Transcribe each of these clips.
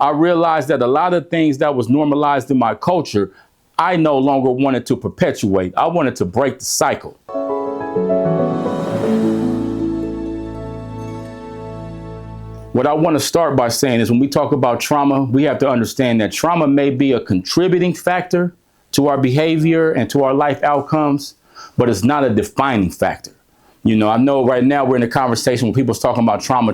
I realized that a lot of things that was normalized in my culture, I no longer wanted to perpetuate. I wanted to break the cycle. What I want to start by saying is when we talk about trauma, we have to understand that trauma may be a contributing factor to our behavior and to our life outcomes, but it's not a defining factor. You know, I know right now we're in a conversation where people's talking about trauma,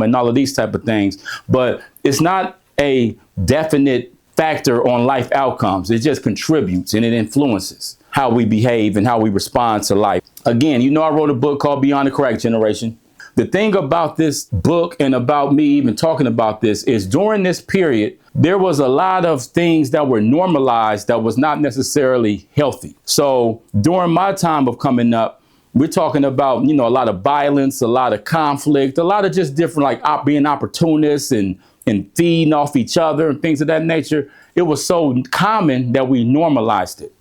and all of these type of things, but it's not a definite factor on life outcomes. It just contributes and it influences how we behave and how we respond to life. Again, you know, I wrote a book called Beyond the Crack Generation. The thing about this book and about me even talking about this is during this period, there was a lot of things that were normalized that was not necessarily healthy. So during my time of coming up, we're talking about, you know, a lot of violence, a lot of conflict, a lot of just different, like being opportunists and feeding off each other and things of that nature. It was so common that we normalized it.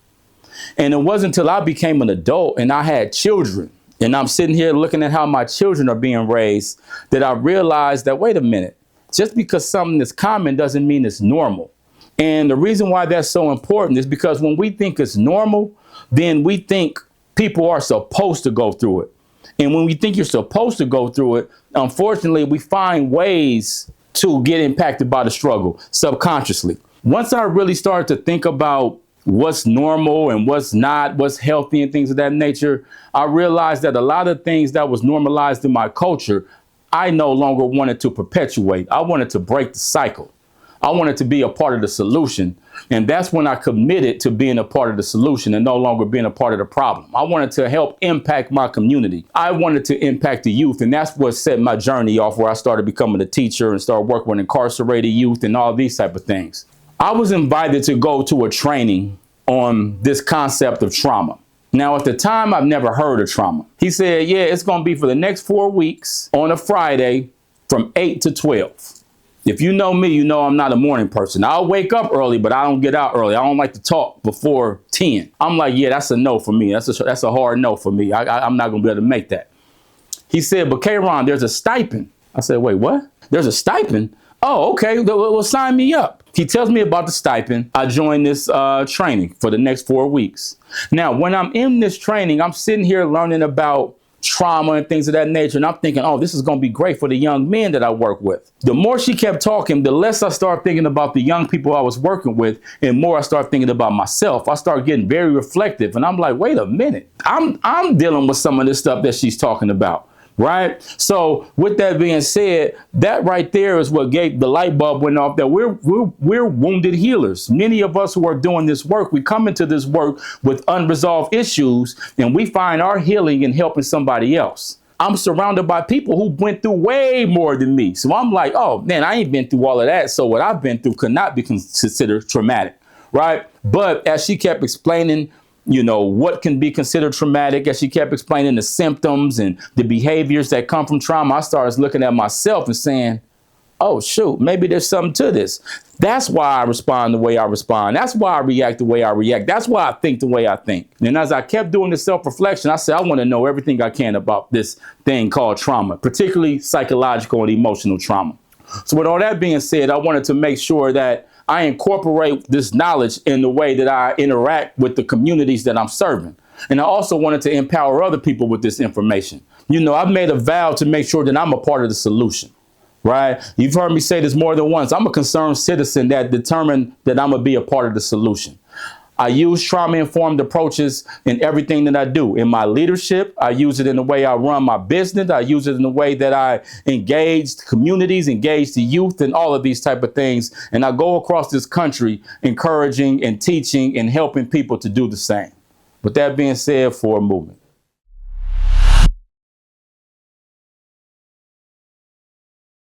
And it wasn't until I became an adult and I had children and I'm sitting here looking at how my children are being raised that I realized that, wait a minute, just because something is common doesn't mean it's normal. And the reason why that's so important is because when we think it's normal, then we think people are supposed to go through it. And when we think you're supposed to go through it, unfortunately, we find ways to get impacted by the struggle subconsciously. Once I really started to think about what's normal and what's not, what's healthy and things of that nature, I realized that a lot of things that was normalized in my culture, I no longer wanted to perpetuate. I wanted to break the cycle. I wanted to be a part of the solution. And that's when I committed to being a part of the solution and no longer being a part of the problem. I wanted to help impact my community. I wanted to impact the youth. And that's what set my journey off, where I started becoming a teacher and started working with incarcerated youth and all these type of things. I was invited to go to a training on this concept of trauma. Now, at the time, I've never heard of trauma. He said, yeah, it's going to be for the next 4 weeks on a Friday from 8 to 12. If you know me, you know I'm not a morning person. I'll wake up early, but I don't get out early. I don't like to talk before 10. I'm like, yeah, that's a no for me. That's a hard no for me. I'm not going to be able to make that. He said, but K-Rahn, there's a stipend. I said, wait, what? There's a stipend? Oh, okay, well, sign me up. He tells me about the stipend. I joined this training for the next 4 weeks. Now, when I'm in this training, I'm sitting here learning about trauma and things of that nature. And I'm thinking, oh, this is going to be great for the young men that I work with. The more she kept talking, the less I started thinking about the young people I was working with, and more I started thinking about myself. I started getting very reflective. And I'm like, wait a minute, I'm dealing with some of this stuff that she's talking about. Right. So with that being said, that right there is what gave the light bulb went off that we're wounded healers. Many of us who are doing this work, we come into this work with unresolved issues and we find our healing in helping somebody else. I'm surrounded by people who went through way more than me. So I'm like, oh, man, I ain't been through all of that. So what I've been through could not be considered traumatic. Right. But as she kept explaining, you know, what can be considered traumatic, as she kept explaining the symptoms and the behaviors that come from trauma, I started looking at myself and saying, oh, shoot, maybe there's something to this. That's why I respond the way I respond. That's why I react the way I react. That's why I think the way I think. And as I kept doing this self-reflection, I said, I want to know everything I can about this thing called trauma, particularly psychological and emotional trauma. So with all that being said, I wanted to make sure that I incorporate this knowledge in the way that I interact with the communities that I'm serving. And I also wanted to empower other people with this information. You know, I've made a vow to make sure that I'm a part of the solution, right? You've heard me say this more than once. I'm a concerned citizen that determined that I'm going to be a part of the solution. I use trauma-informed approaches in everything that I do. In my leadership, I use it in the way I run my business. I use it in the way that I engage communities, engage the youth, and all of these type of things. And I go across this country encouraging and teaching and helping people to do the same. With that being said, for a movement.